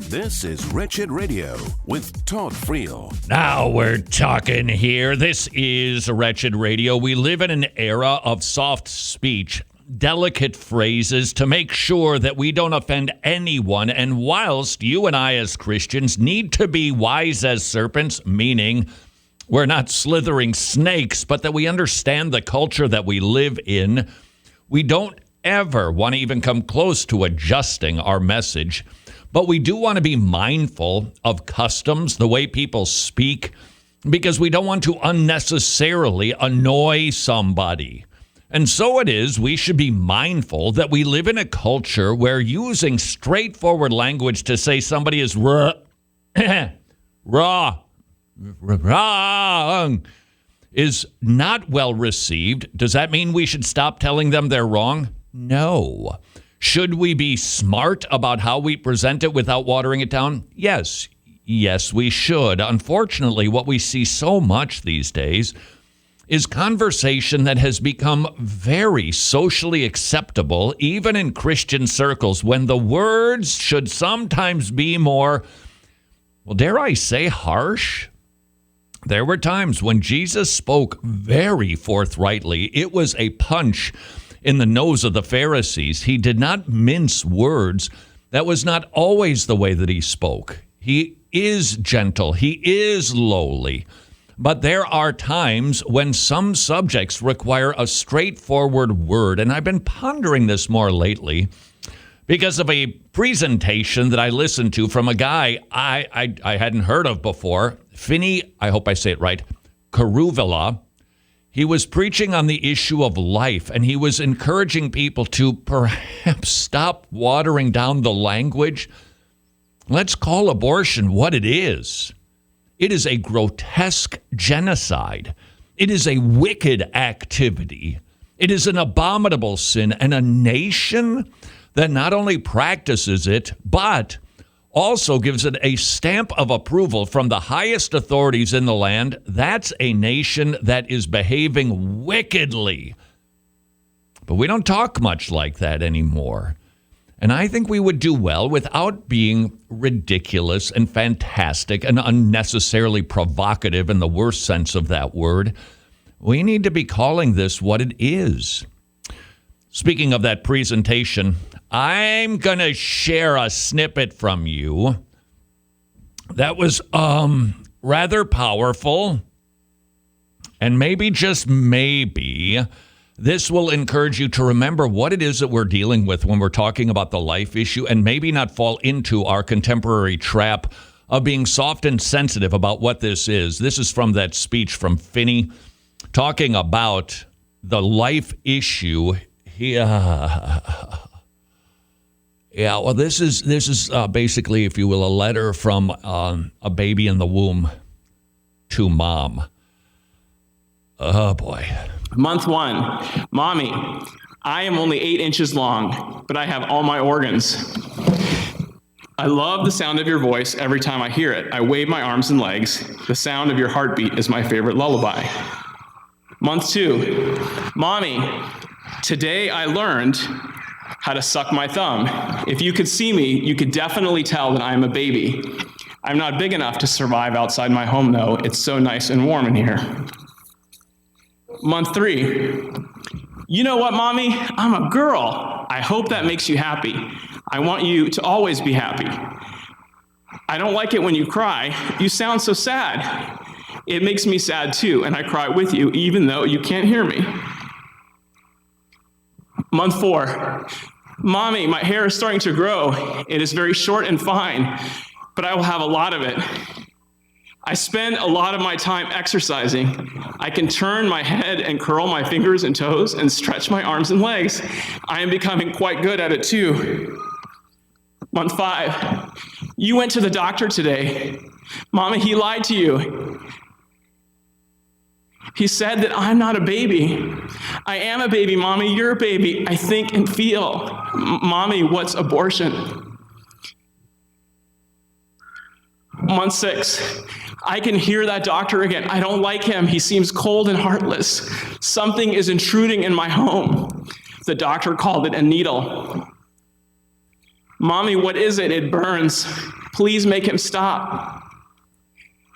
This is Wretched Radio with Todd Friel. Now we're talking here. This is Wretched Radio. We live in an era of soft speech, delicate phrases to make sure that we don't offend anyone. And whilst you and I as Christians need to be wise as serpents, meaning we're not slithering snakes, but that we understand the culture that we live in, we don't ever want to even come close to adjusting our message. But we do want to be mindful of customs, the way people speak, because we don't want to unnecessarily annoy somebody. And so it is, we should be mindful that we live in a culture where using straightforward language to say somebody is wrong is not well received. Does that mean we should stop telling them they're wrong? No. Should we be smart about how we present it without watering it down? Yes. Yes, we should. Unfortunately, what we see so much these days is conversation that has become very socially acceptable, even in Christian circles, when the words should sometimes be more, well, dare I say, harsh? There were times when Jesus spoke very forthrightly. It was a punch in the nose of the Pharisees. He did not mince words. That was not always the way that he spoke. He is gentle. He is lowly. But there are times when some subjects require a straightforward word. And I've been pondering this more lately because of a presentation that I listened to from a guy I hadn't heard of before, Finney, I hope I say it right, Karuvila. He was preaching on the issue of life, and he was encouraging people to perhaps stop watering down the language. Let's call abortion what it is. It is a grotesque genocide. It is a wicked activity. It is an abominable sin, and a nation that not only practices it, but also gives it a stamp of approval from the highest authorities in the land. That's a nation that is behaving wickedly. But we don't talk much like that anymore. And I think we would do well without being ridiculous and fantastic and unnecessarily provocative in the worst sense of that word. We need to be calling this what it is. Speaking of that presentation, I'm going to share a snippet from you that was rather powerful. And maybe, just maybe, this will encourage you to remember what it is that we're dealing with when we're talking about the life issue, and maybe not fall into our contemporary trap of being soft and sensitive about what this is. This is from that speech from Finney talking about the life issue. Yeah, well, this is basically, if you will, a letter from a baby in the womb to mom. Oh, boy. Month 1. Mommy, I am only 8 inches long, but I have all my organs. I love the sound of your voice every time I hear it. I wave my arms and legs. The sound of your heartbeat is my favorite lullaby. Month 2. Mommy, today I learned how to suck my thumb. If you could see me, you could definitely tell that I am a baby. I'm not big enough to survive outside my home, though. It's so nice and warm in here. Month 3. You know what, Mommy? I'm a girl. I hope that makes you happy. I want you to always be happy. I don't like it when you cry. You sound so sad. It makes me sad too, and I cry with you, even though you can't hear me. Month 4. Mommy, my hair is starting to grow. It is very short and fine, but I will have a lot of it. I spend a lot of my time exercising. I can turn my head and curl my fingers and toes and stretch my arms and legs. I am becoming quite good at it too. Month 5. You went to the doctor today. Mommy, he lied to you. He said that I'm not a baby. I am a baby, Mommy. You're a baby. I think and feel. Mommy, what's abortion? Month 6. I can hear that doctor again. I don't like him. He seems cold and heartless. Something is intruding in my home. The doctor called it a needle. Mommy, what is it? It burns. Please make him stop.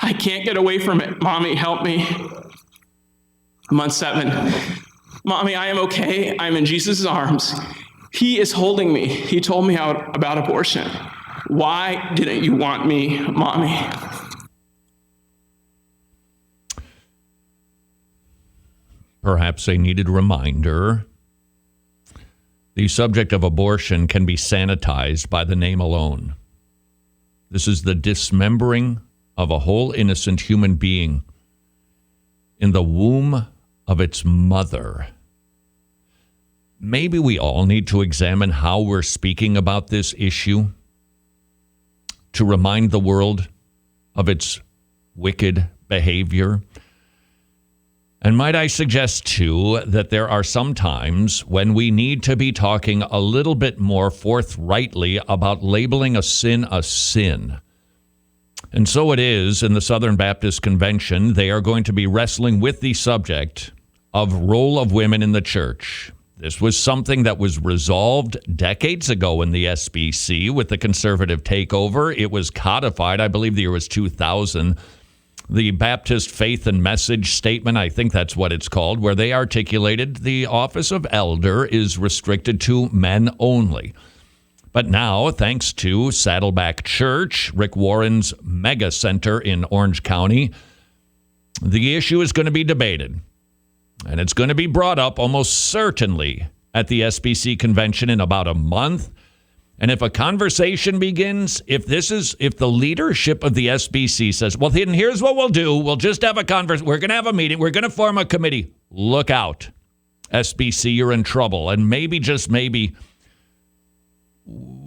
I can't get away from it. Mommy, help me. Month 7. Mommy, I am okay. I'm in Jesus' arms. He is holding me. He told me about abortion. Why didn't you want me, Mommy? Perhaps a needed reminder. The subject of abortion can be sanitized by the name alone. This is the dismembering of a whole innocent human being in the womb of its mother. Maybe we all need to examine how we're speaking about this issue to remind the world of its wicked behavior. And might I suggest, too, that there are some times when we need to be talking a little bit more forthrightly about labeling a sin a sin. And so it is in the Southern Baptist Convention. They are going to be wrestling with the subject of role of women in the church. This was something that was resolved decades ago in the SBC with the conservative takeover. It was codified, I believe the year was 2000. The Baptist Faith and Message Statement, I think that's what it's called, where they articulated the office of elder is restricted to men only. But now, thanks to Saddleback Church, Rick Warren's mega center in Orange County, the issue is going to be debated. And it's going to be brought up almost certainly at the SBC convention in about a month. And if a conversation begins, if the leadership of the SBC says, well, then here's what we'll do. We'll just have a conversation. We're going to have a meeting. We're going to form a committee. Look out. SBC, you're in trouble. And maybe, just maybe,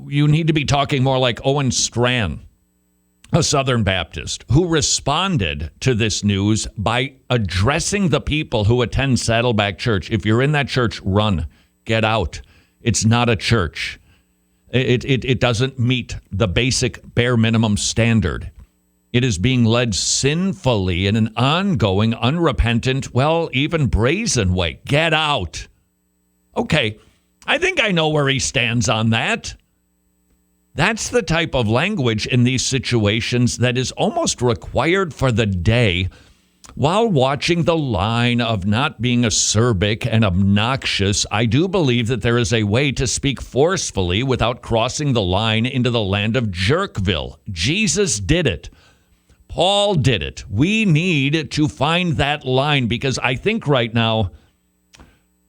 you need to be talking more like Owen Strachan, a Southern Baptist, who responded to this news by addressing the people who attend Saddleback Church. If you're in that church, run. Get out. It's not a church. It doesn't meet the basic bare minimum standard. It is being led sinfully in an ongoing, unrepentant, well, even brazen way. Get out. Okay, I think I know where he stands on that. That's the type of language in these situations that is almost required for the day while watching the line of not being acerbic and obnoxious. I do believe that there is a way to speak forcefully without crossing the line into the land of Jerkville. Jesus did it. Paul did it. We need to find that line because I think right now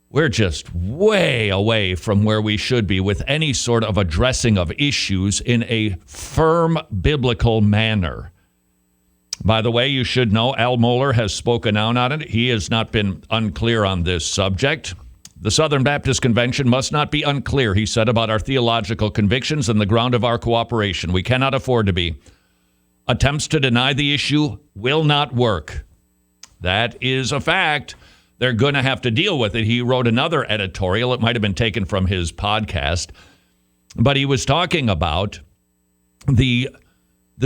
we're just way away from where we should be with any sort of addressing of issues in a firm biblical manner. By the way, you should know Al Mohler has spoken out on it. He has not been unclear on this subject. The Southern Baptist Convention must not be unclear, he said, about our theological convictions and the ground of our cooperation. We cannot afford to be. Attempts to deny the issue will not work. That is a fact. They're going to have to deal with it. He wrote another editorial. It might have been taken from his podcast. But he was talking about the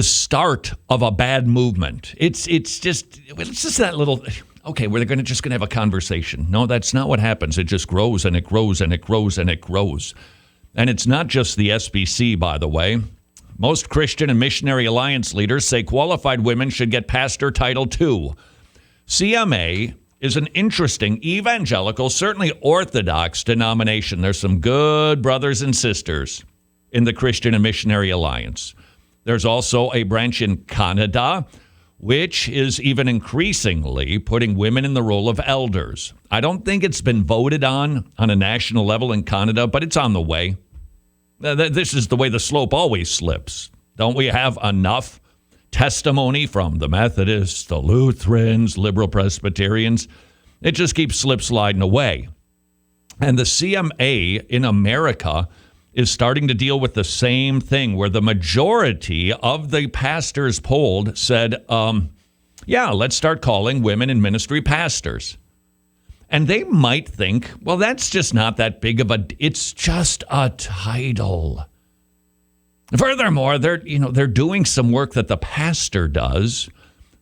start of a bad movement. It's just that little, okay, we're just going to have a conversation. No, that's not what happens. It just grows and it grows and it grows and it grows. And it's not just the SBC, by the way. Most Christian and Missionary Alliance leaders say qualified women should get pastor title too. CMA is an interesting evangelical, certainly orthodox denomination. There's some good brothers and sisters in the Christian and Missionary Alliance. There's also a branch in Canada, which is even increasingly putting women in the role of elders. I don't think it's been voted on a national level in Canada, but it's on the way. This is the way the slope always slips. Don't we have enough testimony from the Methodists, the Lutherans, liberal Presbyterians? It just keeps sliding away. And the CMA in America is starting to deal with the same thing, where the majority of the pastors polled said, let's start calling women in ministry pastors. And they might think, well, that's just not that big of it's just a title. Furthermore, they're doing some work that the pastor does.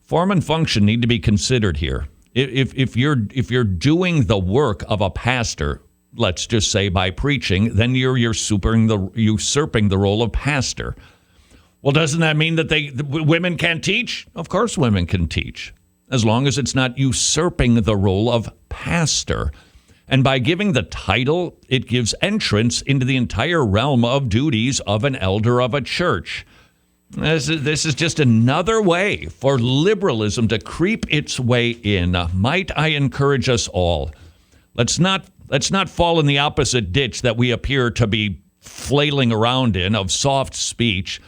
Form and function need to be considered here. If you're doing the work of a pastor, let's just say by preaching, then you're usurping the role of pastor. Well, doesn't that mean that women can't teach? Of course women can teach, as long as it's not usurping the role of pastor. And by giving the title, it gives entrance into the entire realm of duties of an elder of a church. This is just another way for liberalism to creep its way in. Might I encourage us all? Let's not fall in the opposite ditch that we appear to be flailing around in of soft speech.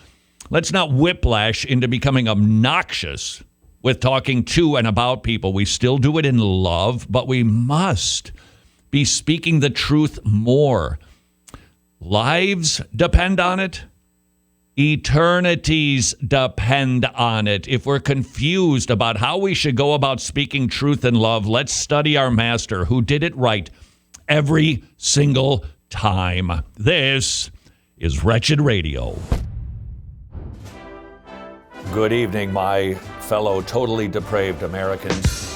Let's not whiplash into becoming obnoxious with talking to and about people. We still do it in love, but we must be speaking the truth more. Lives depend on it. Eternities depend on it. If we're confused about how we should go about speaking truth and love, let's study our master who did it right every single time. This is Wretched Radio. Good evening, my fellow totally depraved Americans.